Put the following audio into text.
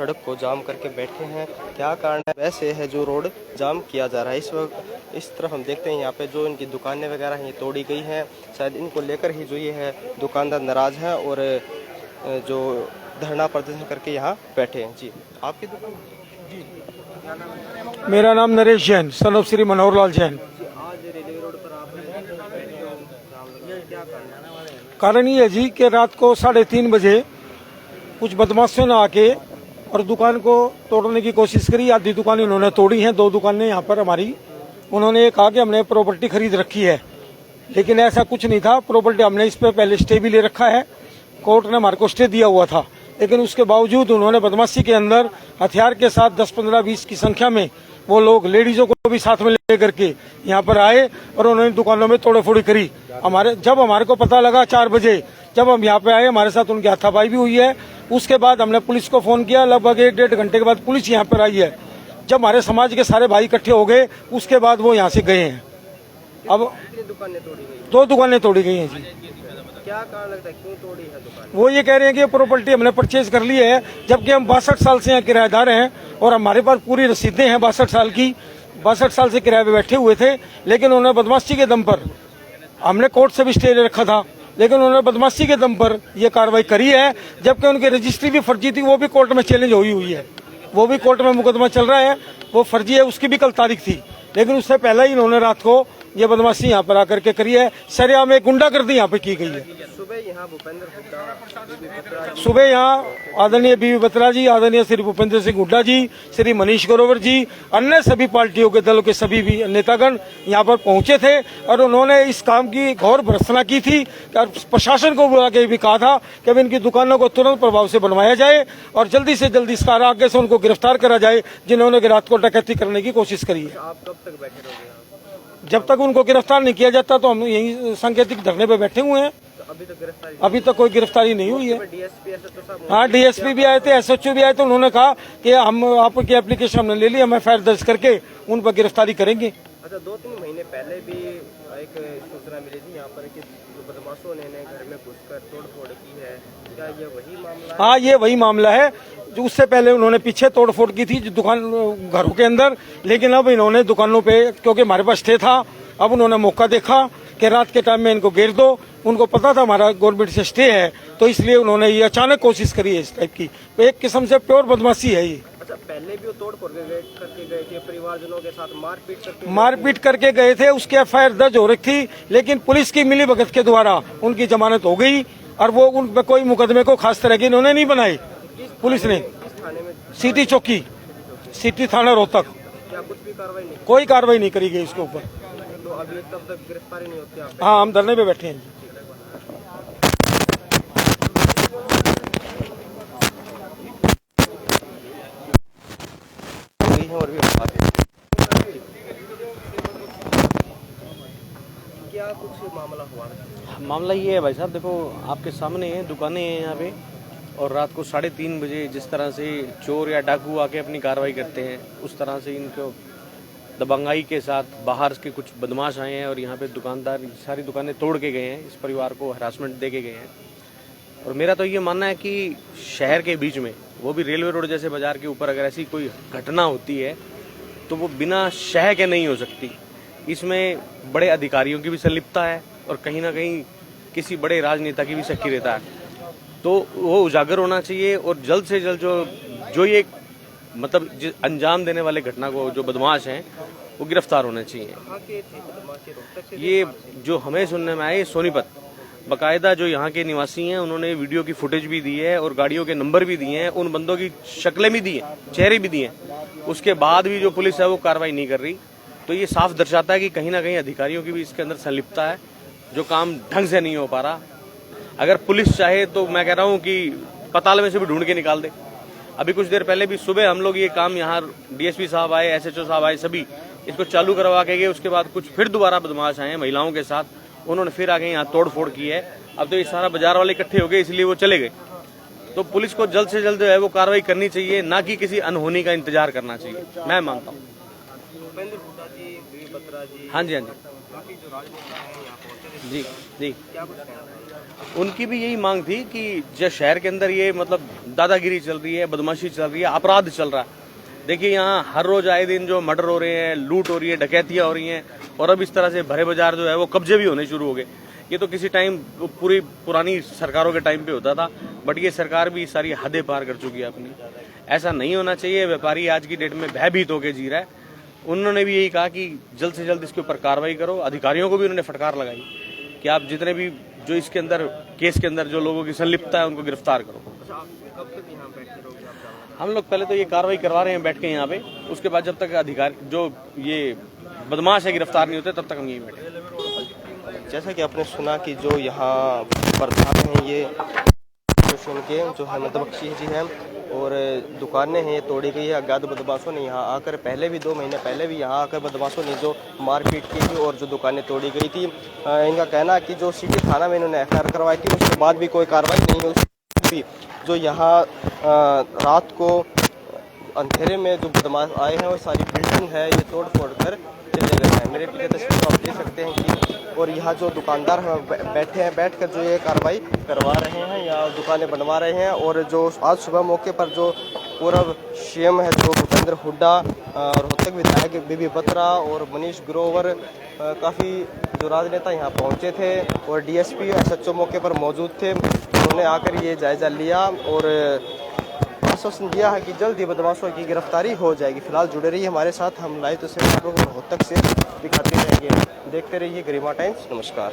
सड़क को जाम करके बैठे हैं। क्या कारण है? वैसे है जो रोड जाम किया जा रहा है इस वक्त। इस तरफ हम देखते हैं यहाँ पे जो इनकी दुकानें वगैरह हैं ये तोड़ी गई हैं। शायद इनको लेकर ही जो ये है दुकानदार नाराज हैं और जो धरना प्रदर्शन करके यहाँ बैठे हैं। जी, आपकी दुकान? जी, मेरा नाम नरेश जैन, सन ऑफ श्री मनोहर लाल जैन। आज रेलवे रोड पर आप क्या कारण ये है जी कि रात को 3:30 बजे कुछ बदमाशों ने आके और दुकान को तोड़ने की कोशिश करी। आधी दुकानें उन्होंने तोड़ी हैं, 2 दुकानें यहाँ पर हमारी। उन्होंने ये कहा कि हमने प्रॉपर्टी खरीद रखी है, लेकिन ऐसा कुछ नहीं था। प्रॉपर्टी हमने इस पे पहले स्टे भी ले रखा है, कोर्ट ने हमारे को स्टे दिया हुआ था, लेकिन उसके बावजूद उन्होंने बदमाशी के अंदर हथियार के साथ 10, 15, 20 की संख्या में वो लोग लेडीजों को भी साथ में लेकर के यहाँ पर आए और उन्होंने दुकानों में तोड़फोड़ी करी। जब हमारे को पता लगा 4 बजे जब हम यहाँ पे आए, हमारे साथ उनकी हाथापाई भी हुई है। उसके बाद हमने पुलिस को फोन किया। लगभग 1-1.5 घंटे के बाद पुलिस यहाँ पर आई है। जब हमारे समाज के सारे भाई इकट्ठे हो गए, उसके बाद वो यहाँ से गए हैं। अब 2 दुकानें तोड़ी गई हैं जी। क्या कारण लगता है, क्यों तोड़ी है दुकान? वो ये कह रहे हैं कि प्रॉपर्टी हमने परचेज कर ली है, जबकि हम 62 साल से यहाँ किराएदार हैं और हमारे पास पूरी रसीदें हैं 62 साल की। 62 साल से किराए पे बैठे हुए थे, लेकिन उन्होंने बदमाशी के दम पर, हमने कोर्ट से भी स्टे ले रखा था, लेकिन उन्होंने बदमाशी के दम पर ये कार्रवाई करी है। जबकि उनकी रजिस्ट्री भी फर्जी थी, वो भी कोर्ट में चैलेंज हुई है। वो भी कोर्ट में मुकदमा चल रहा है, वो फर्जी है, उसकी भी कल तारीख थी। लेकिन उससे पहले ही इन्होंने रात को ये बदमाशी यहाँ पर आकर के करी है। सरेआम एक गुंडागर्दी यहाँ पे की गई है। सुबह यहाँ आदरणीय बीवी बत्रा जी, आदरणीय श्री भूपेंद्र सिंह हुड्डा जी, श्री मनीष ग्रोवर जी, अन्य सभी पार्टियों के दलों के सभी भी नेतागण यहाँ पर पहुंचे थे और उन्होंने इस काम की घोर भर्त्सना की थी और प्रशासन को बुला के भी कहा था कि इनकी दुकानों को तुरंत प्रभाव से बनवाया जाए और जल्दी से जल्दी इस आगे से उनको गिरफ्तार करा जाए जिन्होंने रात को डकैती करने की कोशिश करी है। आप कब तक बैठे रहोगे? जब तक उनको गिरफ्तार नहीं किया जाता तो हम यही सांकेतिक धरने पे बैठे हुए हैं। अभी तक कोई गिरफ्तारी नहीं हुई है। हाँ, डीएसपी भी आए थे, एसएचओ भी आए थे। उन्होंने कहा कि हम आपकी एप्लीकेशन हमने ले ली, हम एफआईआर दर्ज करके उन पर गिरफ्तारी करेंगे। अच्छा, 2-3 महीने पहले भी एक सूचना मिली थी यहाँ पर कि बदमाशों ने घर में घुसकर तोड़फोड़ की है। क्या ये वही मामला है? हाँ, ये वही मामला है। जो उससे पहले उन्होंने पीछे तोड़फोड़ की थी दुकान घरों के अंदर, लेकिन अब इन्होंने दुकानों पे, क्योंकि हमारे पास स्टे था, अब उन्होंने मौका देखा कि रात के टाइम में इनको घेर दो। उनको पता था हमारा गवर्नमेंट से स्टे है, तो इसलिए उन्होंने ये अचानक कोशिश करी है इस टाइप की। तो एक किस्म से प्योर बदमाशी है ये। अच्छा, पहले भी वो तोड़फोड़ करके गए थे, परिवारजनों के साथ मारपीट करके गए थे। उसकी एफआईआर दर्ज हो रखी थी, लेकिन पुलिस की मिलीभगत के द्वारा उनकी जमानत हो गई और वो उन पर कोई मुकदमे को खास तरह की इन्होंने नहीं बनाई। पुलिस ने सिटी चौकी, सिटी थाना रोहतक, कोई कार्रवाई नहीं करी गई इसके ऊपर। तो अभी तब तक गिरफ्तारी नहीं होती? हाँ, हम धरने पे बैठे हैं। और भी क्या कुछ मामला हुआ? मामला ये है भाई साहब, देखो आपके सामने है, दुकानें हैं यहाँ पे, और रात को 3:30 बजे जिस तरह से चोर या डाकू आके अपनी कार्रवाई करते हैं, उस तरह से इनको दबंगाई के साथ बाहर के कुछ बदमाश आए हैं और यहाँ पे दुकानदार सारी दुकानें तोड़ के गए हैं, इस परिवार को हरासमेंट दे के गए हैं। और मेरा तो ये मानना है कि शहर के बीच में, वो भी रेलवे रोड जैसे बाजार के ऊपर, अगर ऐसी कोई घटना होती है तो वो बिना शह के नहीं हो सकती। इसमें बड़े अधिकारियों की भी संलिप्तता है और कहीं ना कहीं किसी बड़े राजनेता की भी सक्रियता है, तो वो उजागर होना चाहिए और जल्द से जल्द जो ये मतलब अंजाम देने वाले घटना को जो बदमाश हैं वो गिरफ्तार होने चाहिए। ये जो हमें सुनने में आया, सोनीपत, बाकायदा जो यहाँ के निवासी हैं उन्होंने वीडियो की फुटेज भी दी है और गाड़ियों के नंबर भी दिए हैं, उन बंदों की शक्लें भी दी हैं, चेहरे भी दिए हैं। उसके बाद भी जो पुलिस है वो कार्रवाई नहीं कर रही, तो ये साफ दर्शाता है कि कहीं ना कहीं अधिकारियों की भी इसके अंदर संलिप्तता है, जो काम ढंग से नहीं हो पा रहा। अगर पुलिस चाहे तो मैं कह रहा हूँ कि पताल में से भी ढूंढ के निकाल दे। अभी कुछ देर पहले भी सुबह हम लोग ये काम यहाँ डीएसपी साहब आए, एसएचओ साहब आए, सभी इसको चालू करवा के गए। उसके बाद कुछ फिर दोबारा बदमाश आए महिलाओं के साथ, उन्होंने फिर आगे यहाँ तोड़ फोड़ की है। अब तो ये सारा बाजार वाले इकट्ठे हो गए, इसलिए वो चले गए। तो पुलिस को जल्द से जल्द जो है वो कार्रवाई करनी चाहिए, ना कि किसी अनहोनी का इंतजार करना चाहिए, मैं मानता हूँ। हाँ जी, हाँ जी, जी जी। उनकी भी यही मांग थी कि जो शहर के अंदर ये मतलब दादागिरी चल रही है, बदमाशी चल रही है, अपराध चल रहा है। देखिए यहाँ हर रोज आए दिन जो मर्डर हो रहे हैं, लूट हो रही है, डकैतियां हो रही हैं, और अब इस तरह से भरे बाजार जो है वो कब्जे भी होने शुरू हो गए। ये तो किसी टाइम पूरी पुरानी सरकारों के टाइम पे होता था, बट ये सरकार भी सारी हदें पार कर चुकी है अपनी। ऐसा नहीं होना चाहिए। व्यापारी आज की डेट में भयभीत होकर जी रहा है। उन्होंने भी यही कहा कि जल्द से जल्द इसके ऊपर कार्रवाई करो। अधिकारियों को भी उन्होंने फटकार लगाई कि आप जितने भी जो इसके अंदर केस के अंदर जो लोगों की संलिप्तता है उनको गिरफ्तार करो। हम लोग पहले तो ये कार्रवाई करवा रहे हैं बैठ के यहाँ पे, उसके बाद जब तक अधिकारी जो ये बदमाश है गिरफ्तार नहीं होते तब तक हम यहीं बैठे। जैसा कि आपने सुना कि जो यहाँ प्रधान हैं ये के जो है मदबख्शी जी हैं, और दुकानें हैं ये तोड़ी गई है। अज्ञात बदमाशों ने यहाँ आकर पहले भी 2 महीने पहले भी यहाँ आकर बदमाशों ने जो मारपीट की थी और जो दुकानें तोड़ी गई थी। इनका कहना है कि जो सिटी थाना में इन्होंने FIR करवाई थी, उसके बाद भी कोई कार्रवाई नहीं है। उसके भी जो यहाँ रात को अंधेरे में जो बदमाश आए हैं वो सारी बिल्डिंग है ये तोड़ फोड़ कर चले गए हैं। मेरे पीछे तस्वीर आप देख सकते हैं कि, और यहाँ जो दुकानदार हैं बैठे हैं, बैठकर जो ये कार्रवाई करवा रहे हैं या दुकानें बनवा रहे हैं। और जो आज सुबह मौके पर जो पूर्व CM है जो भूपेंद्र हुड्डा, रोहतक विधायक बीबी बत्रा और मनीष ग्रोवर, काफ़ी जो राजनेता यहाँ पहुँचे थे, और DSP SHO मौके पर मौजूद थे। उन्होंने आकर ये जायज़ा लिया और आश्वासन दिया है कि जल्द ही बदमाशों की गिरफ्तारी हो जाएगी। फिलहाल जुड़े रहिए हमारे साथ, हम लाइव तस्वीर आप लोगों को रोहतक से दिखाते रहेंगे। देखते रहिए गरिमा टाइम्स। नमस्कार।